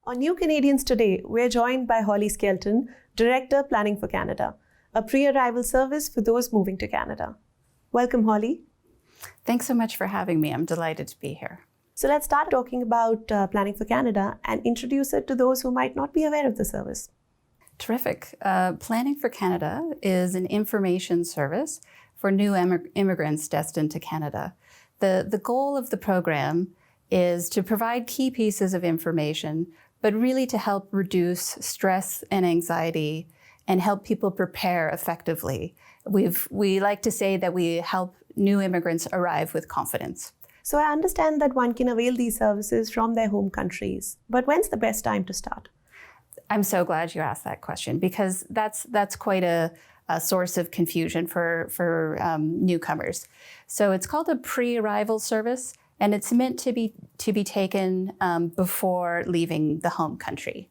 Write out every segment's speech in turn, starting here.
On New Canadians Today, we're joined by Holly Skelton, Director Planning for Canada, a pre-arrival service for those moving to Canada. Welcome, Holly. Thanks so much for having me. I'm delighted to be here. So let's start talking about Planning for Canada and introduce it to those who might not be aware of the service. Terrific. Planning for Canada is an information service for new immigrants destined to Canada. The goal of the program is to provide key pieces of information, but really to help reduce stress and anxiety and help people prepare effectively. We like to say that we help new immigrants arrive with confidence. So I understand that one can avail these services from their home countries, but when's the best time to start? I'm so glad you asked that question because that's quite a source of confusion for newcomers. So it's called a pre-arrival service, and it's meant to be taken before leaving the home country.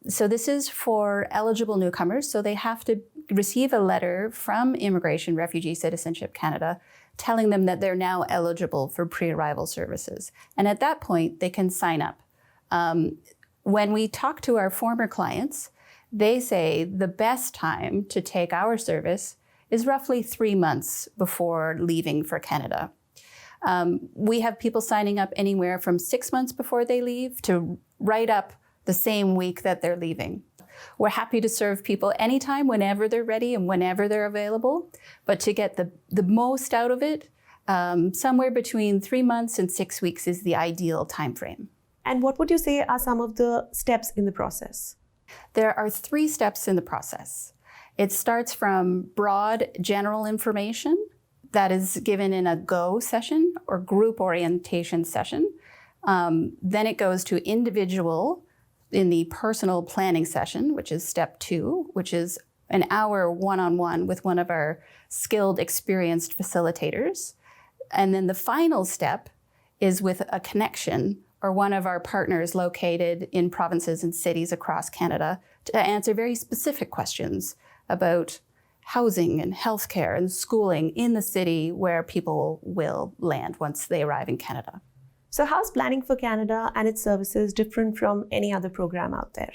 So this is for eligible newcomers, so they have to receive a letter from Immigration, Refugee, Citizenship Canada telling them that they're now eligible for pre-arrival services. And at that point, they can sign up. When we talk to our former clients, they say the best time to take our service is roughly 3 months before leaving for Canada. We have people signing up anywhere from 6 months before they leave to right up the same week that they're leaving. We're happy to serve people anytime, whenever they're ready and whenever they're available, but to get the most out of it, somewhere between 3 months and 6 weeks is the ideal time frame. And what would you say are some of the steps in the process? There are 3 steps in the process. It starts from broad general information that is given in a GO session or group orientation session. Then it goes to individual in the personal planning session, which is step 2, which is an hour one-on-one with one of our skilled, experienced facilitators. And then the final step is with a connection or one of our partners located in provinces and cities across Canada to answer very specific questions about housing and healthcare and schooling in the city where people will land once they arrive in Canada. So how's Planning for Canada and its services different from any other program out there?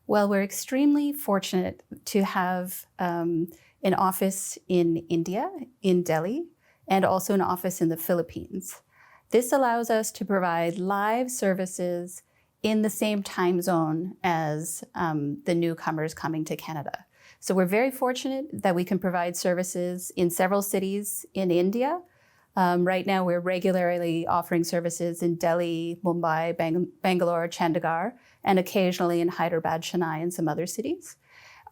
Well, we're extremely fortunate to have an office in India, in Delhi, and also an office in the Philippines. This allows us to provide live services in the same time zone as the newcomers coming to Canada. So we're very fortunate that we can provide services in several cities in India. Right now, we're regularly offering services in Delhi, Mumbai, Bangalore, Chandigarh, and occasionally in Hyderabad, Chennai, and some other cities.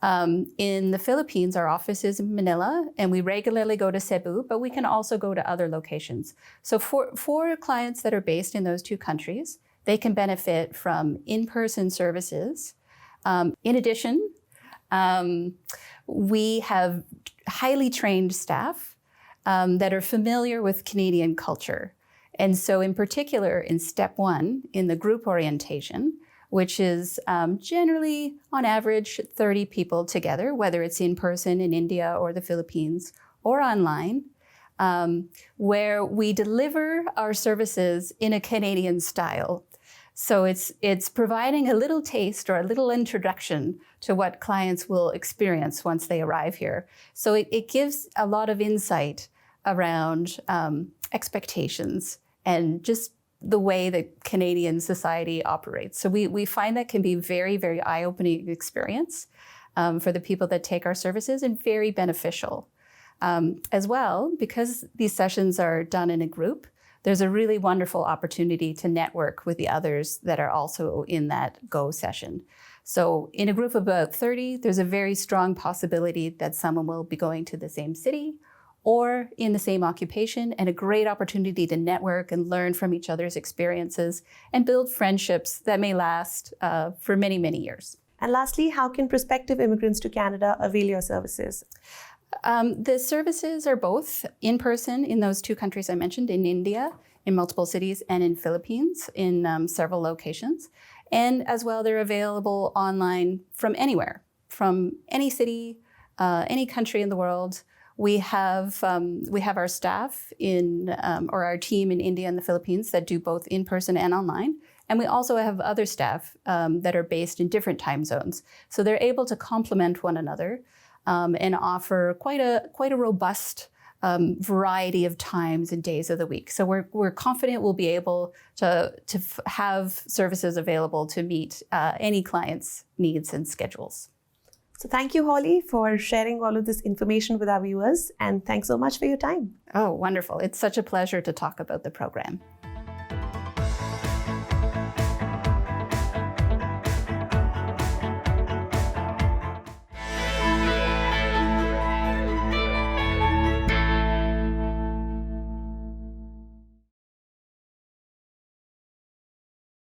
In the Philippines, our office is in Manila, and we regularly go to Cebu, but we can also go to other locations. So for clients that are based in those 2 countries, they can benefit from in-person services. In addition, we have highly trained staff that are familiar with Canadian culture. And so in particular, in step 1, in the group orientation, which is generally, on average, 30 people together, whether it's in person in India or the Philippines or online, where we deliver our services in a Canadian style. So it's providing a little taste or a little introduction to what clients will experience once they arrive here. So it gives a lot of insight around expectations and just the way that Canadian society operates. So we find that can be very, very eye-opening experience for the people that take our services and very beneficial. As well, because these sessions are done in a group, there's a really wonderful opportunity to network with the others that are also in that GO session. So in a group of about 30, there's a very strong possibility that someone will be going to the same city or in the same occupation, and a great opportunity to network and learn from each other's experiences and build friendships that may last for many, many years. And lastly, how can prospective immigrants to Canada avail your services? The services are both in person in those 2 countries I mentioned, in India, in multiple cities, and in Philippines, in several locations. And as well, they're available online from anywhere, from any city, any country in the world. We have our staff or our team in India and the Philippines that do both in person and online. And we also have other staff that are based in different time zones. So they're able to complement one another and offer quite a robust variety of times and days of the week. So we're confident we'll be able to have services available to meet any client's needs and schedules. So thank you, Holly, for sharing all of this information with our viewers, and thanks so much for your time. Oh, wonderful. It's such a pleasure to talk about the program.